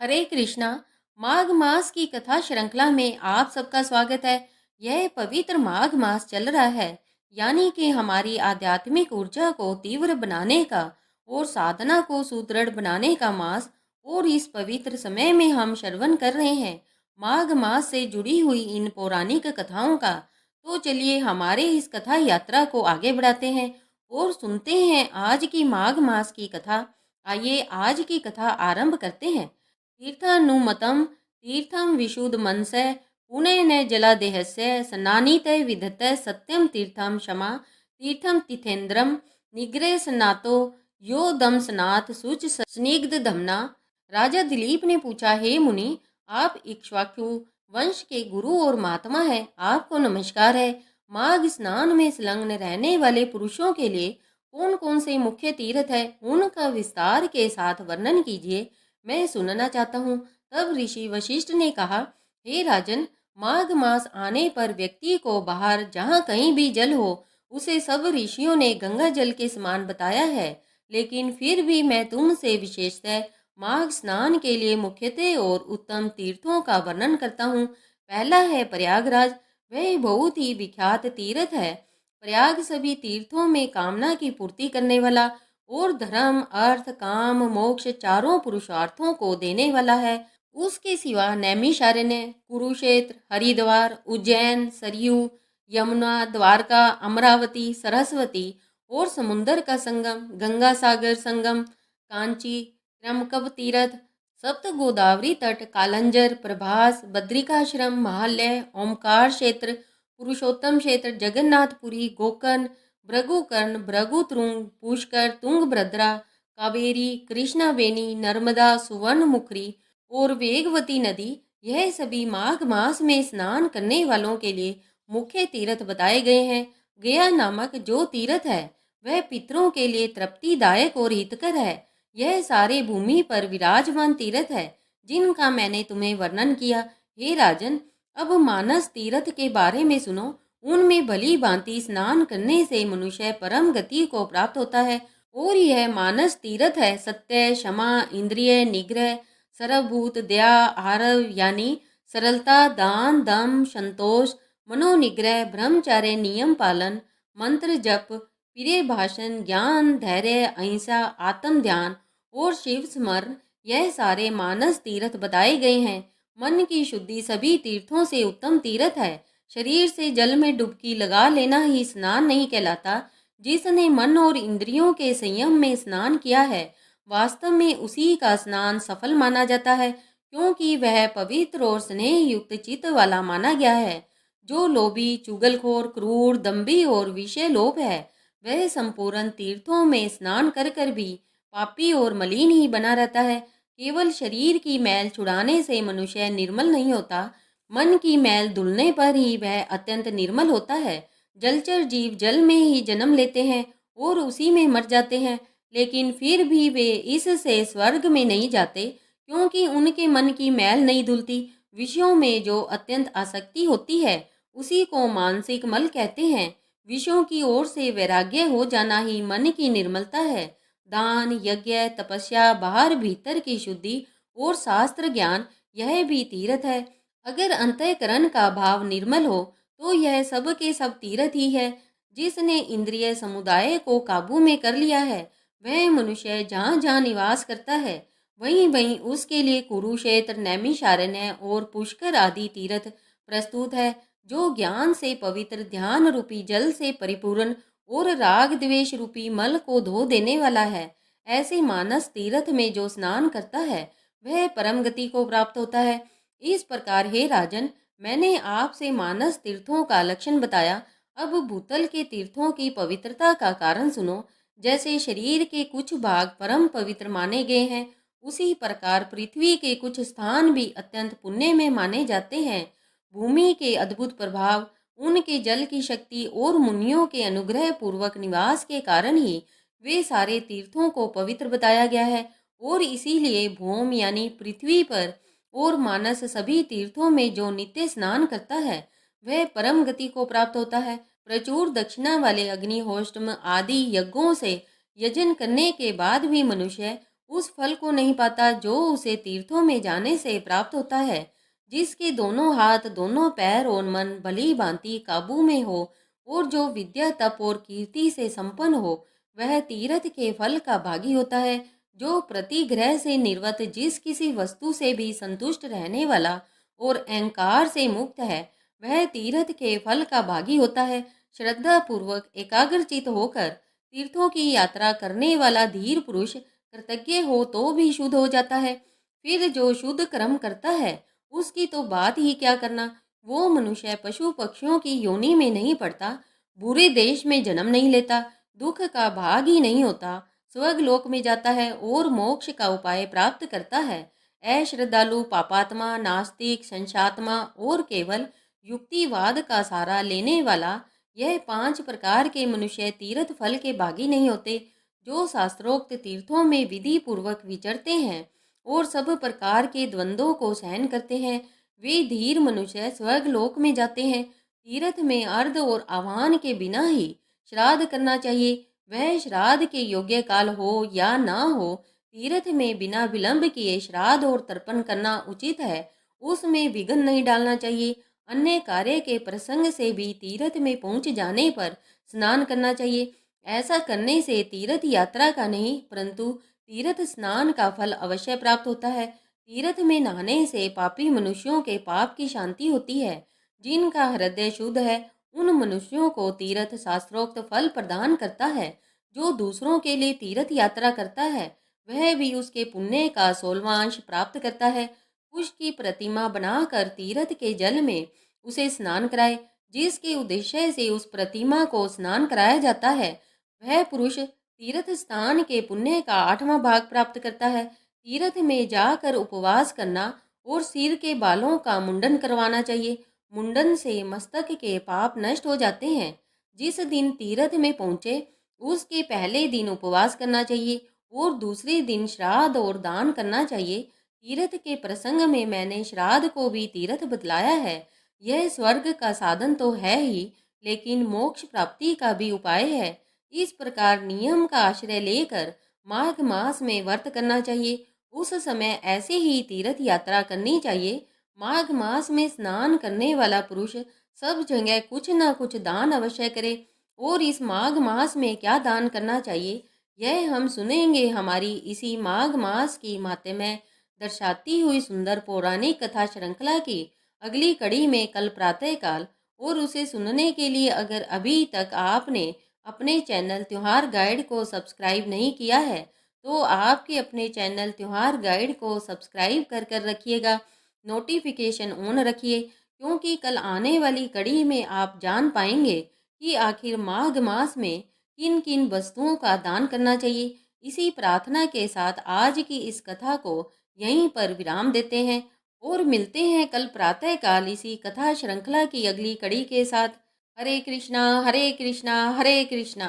हरे कृष्णा। माघ मास की कथा श्रृंखला में आप सबका स्वागत है। यह पवित्र माघ मास चल रहा है, यानी कि हमारी आध्यात्मिक ऊर्जा को तीव्र बनाने का और साधना को सुदृढ़ बनाने का मास। और इस पवित्र समय में हम श्रवण कर रहे हैं माघ मास से जुड़ी हुई इन पौराणिक कथाओं का। तो चलिए हमारे इस कथा यात्रा को आगे बढ़ाते हैं और सुनते हैं आज की माघ मास की कथा। आइए आज की कथा आरंभ करते हैं। तीर्थानुमतं तीर्थं विशुद्धमनसः पुनः न जलादेहस्य स्नानितः विधतः सत्यं तीर्थं क्षमा तीर्थं तिथेन्द्रं निग्रह स्नातो यो दम स्नात शुच स्निग्ध धमना। राजा दिलीप ने पूछा, हे मुनि, आप इक्ष्वाकु वंश के गुरु और महात्मा है, आपको नमस्कार है। माघ स्नान में संलग्न रहने वाले पुरुषों के लिए कौन कौन से मुख्य तीर्थ है, उनका विस्तार के साथ वर्णन कीजिए, मैं सुनना चाहता हूँ। तब ऋषि वशिष्ठ ने कहा, हे राजन, माघ मास आने पर व्यक्ति को बाहर जहाँ कहीं भी जल हो उसे सब ऋषियों ने गंगा जल के समान बताया है, लेकिन फिर भी मैं तुमसे विशेषतः माघ स्नान के लिए मुख्यतः और उत्तम तीर्थों का वर्णन करता हूँ। पहला है प्रयागराज। वह बहुत ही विख्यात तीर्थ है। प्रयाग सभी तीर्थों में कामना की पूर्ति करने वाला और धर्म अर्थ काम मोक्ष चारों पुरुषार्थों को देने वाला है। उसके सिवा नैमिषारण्य, कुरुक्षेत्र, हरिद्वार, उज्जैन, सरयू, यमुना, द्वारका, अमरावती, सरस्वती और समुन्दर का संगम गंगा सागर संगम, कांची, त्रयंबक तीर्थ, सप्त गोदावरी तट, कालंजर, प्रभास, बद्रिकाश्रम, महालय, ओमकार क्षेत्र, पुरुषोत्तम क्षेत्र, जगन्नाथपुरी, गोकर्ण, भृगुकर्ण, भृगुतुंग, पुष्कर, तुंगभद्रा, कावेरी, कृष्णावेणी, नर्मदा, सुवर्णमुखी और वेगवती नदी, यह सभी माघ मास में स्नान करने वालों के लिए मुख्य तीर्थ बताए गए हैं। गया नामक जो तीर्थ है वह पितरों के लिए तृप्तिदायक और हितकर है। यह सारे भूमि पर विराजमान तीर्थ है जिनका मैंने तुम्हें वर्णन किया। हे राजन, अब मानस तीर्थ के बारे में सुनो। उनमें भली भांति स्नान करने से मनुष्य परम गति को प्राप्त होता है। और यह मानस तीर्थ है सत्य, क्षमा, इंद्रिय निग्रह, सर्वभूत दया, आरव यानी सरलता, दान दम संतोष, मनोनिग्रह, ब्रह्मचर्य नियम पालन, मंत्र जप, प्रिय भाषण, ज्ञान, धैर्य, अहिंसा, आत्म ध्यान और शिव स्मरण, यह सारे मानस तीर्थ बताए गए हैं। मन की शुद्धि सभी तीर्थों से उत्तम तीर्थ है। शरीर से जल में डुबकी लगा लेना ही स्नान नहीं कहलाता। जिसने मन और इंद्रियों के संयम में स्नान किया है वास्तव में उसी का स्नान सफल माना जाता है, क्योंकि वह पवित्र और स्नेह युक्त चित्त वाला माना गया है। जो लोभी, चुगलखोर, क्रूर, दंभी और विषय लोभ है, वह संपूर्ण तीर्थों में स्नान कर कर भी पापी और मलिन ही बना रहता है। केवल शरीर की मैल छुड़ाने से मनुष्य निर्मल नहीं होता, मन की मैल धुलने पर ही वह अत्यंत निर्मल होता है। जलचर जीव जल में ही जन्म लेते हैं और उसी में मर जाते हैं, लेकिन फिर भी वे इससे स्वर्ग में नहीं जाते, क्योंकि उनके मन की मैल नहीं धुलती। विषयों में जो अत्यंत आसक्ति होती है उसी को मानसिक मल कहते हैं। विषयों की ओर से वैराग्य हो जाना ही मन की निर्मलता है। दान, यज्ञ, तपस्या, बाहर भीतर की शुद्धि और शास्त्र ज्ञान, यह भी तीर्थ है। अगर अंतःकरण का भाव निर्मल हो तो यह सब के सब तीर्थ ही है। जिसने इंद्रिय समुदाय को काबू में कर लिया है वह मनुष्य जहाँ जहाँ निवास करता है वहीं वहीं उसके लिए कुरुक्षेत्र, नैमिषारण्य और पुष्कर आदि तीर्थ प्रस्तुत है। जो ज्ञान से पवित्र, ध्यान रूपी जल से परिपूर्ण और राग द्वेष रूपी मल को धो देने वाला है। ऐसे मानस तीर्थ में जो स्नान करता है वह परम गति को प्राप्त होता है। इस प्रकार हे राजन, मैंने आपसे मानस तीर्थों का लक्षण बताया। अब भूतल के तीर्थों की पवित्रता का कारण सुनो। जैसे शरीर के कुछ भाग परम पवित्र माने गए हैं, उसी प्रकार पृथ्वी के कुछ स्थान भी अत्यंत पुण्य में माने जाते हैं। भूमि के अद्भुत प्रभाव, उनके जल की शक्ति और मुनियों के अनुग्रह पूर्वक निवास के कारण ही वे सारे तीर्थों को पवित्र बताया गया है। और इसीलिए भूम यानी पृथ्वी पर और मानस सभी तीर्थों में जो नित्य स्नान करता है वह परम गति को प्राप्त होता है। प्रचुर दक्षिणा वाले अग्निहोष्ट्र आदि यज्ञों से यजन करने के बाद भी मनुष्य उस फल को नहीं पाता जो उसे तीर्थों में जाने से प्राप्त होता है। जिसके दोनों हाथ, दोनों पैर और मन भली भांति काबू में हो और जो विद्या, तप और कीर्ति से संपन्न हो, वह तीर्थ के फल का भागी होता है। जो प्रतिग्रह से निर्वत, जिस किसी वस्तु से भी संतुष्ट रहने वाला और अहंकार से मुक्त है, वह तीर्थ के फल का भागी होता है। श्रद्धा पूर्वक एकाग्रचित होकर तीर्थों की यात्रा करने वाला धीर पुरुष कृतज्ञ हो तो भी शुद्ध हो जाता है। फिर जो शुद्ध कर्म करता है, उसकी तो बात ही क्या करना। वो मनुष्य पशु पक्षियों की योनि में नहीं पड़ता, बुरे देश में जन्म नहीं लेता, दुख का भाग ही नहीं होता, स्वर्ग लोक में जाता है और मोक्ष का उपाय प्राप्त करता है। अश्रद्धालु, पापात्मा, नास्तिक, संशात्मा और केवल युक्तिवाद का सहारा लेने वाला, यह 5 प्रकार के मनुष्य तीर्थ फल के भागी नहीं होते। जो शास्त्रोक्त तीर्थों में विधि पूर्वक विचरते हैं और सब प्रकार के द्वंद्वों को सहन करते हैं, वे धीर मनुष्य स्वर्ग लोक में जाते हैं। तीर्थ में अर्ध और आह्वान के बिना ही श्राद्ध करना चाहिए। वह श्राद्ध के योग्य काल हो या ना हो, तीर्थ में बिना विलंब किए श्राद्ध और तर्पण करना उचित है। उसमें विघ्न नहीं डालना चाहिए। अन्य कार्य के प्रसंग से भी तीर्थ में पहुंच जाने पर स्नान करना चाहिए। ऐसा करने से तीर्थ यात्रा का नहीं, परंतु तीर्थ स्नान का फल अवश्य प्राप्त होता है। तीर्थ में नहाने से पापी मनुष्यों के पाप की शांति होती है। जिनका हृदय शुद्ध है, उन मनुष्यों को तीर्थ शास्त्रोक्त फल प्रदान करता है। जो दूसरों के लिए तीर्थ यात्रा करता है, वह भी उसके पुण्य का 16वां अंश प्राप्त करता है। कुश की प्रतिमा बनाकर तीर्थ के जल में उसे स्नान कराए। जिसके उद्देश्य से उस प्रतिमा को स्नान कराया जाता है, वह पुरुष तीर्थ स्थान के पुण्य का 8वां भाग प्राप्त करता है। तीर्थ में जाकर उपवास करना और सिर के बालों का मुंडन करवाना चाहिए। मुंडन से मस्तक के पाप नष्ट हो जाते हैं। जिस दिन तीर्थ में पहुंचे, उसके पहले दिन उपवास करना चाहिए और दूसरे दिन श्राद्ध और दान करना चाहिए। तीर्थ के प्रसंग में मैंने श्राद्ध को भी तीर्थ बतलाया है। यह स्वर्ग का साधन तो है ही, लेकिन मोक्ष प्राप्ति का भी उपाय है। इस प्रकार नियम का आश्रय लेकर माघ मास में व्रत करना चाहिए। उस समय ऐसे ही तीर्थ यात्रा करनी चाहिए। माघ मास में स्नान करने वाला पुरुष सब जगह कुछ न कुछ दान अवश्य करे। और इस माघ मास में क्या दान करना चाहिए, यह हम सुनेंगे हमारी इसी माघ मास की माहात्म्य दर्शाती हुई सुंदर पौराणिक कथा श्रृंखला की अगली कड़ी में कल प्रातःकाल। और उसे सुनने के लिए अगर अभी तक आपने अपने चैनल त्योहार गाइड को सब्सक्राइब नहीं किया है, तो आपके अपने चैनल त्योहार गाइड को सब्सक्राइब कर कर रखिएगा, नोटिफिकेशन ऑन रखिए, क्योंकि कल आने वाली कड़ी में आप जान पाएंगे कि आखिर माघ मास में किन किन वस्तुओं का दान करना चाहिए। इसी प्रार्थना के साथ आज की इस कथा को यहीं पर विराम देते हैं और मिलते हैं कल प्रातःकाल इसी कथा श्रृंखला की अगली कड़ी के साथ। हरे कृष्णा हरे कृष्णा हरे कृष्णा।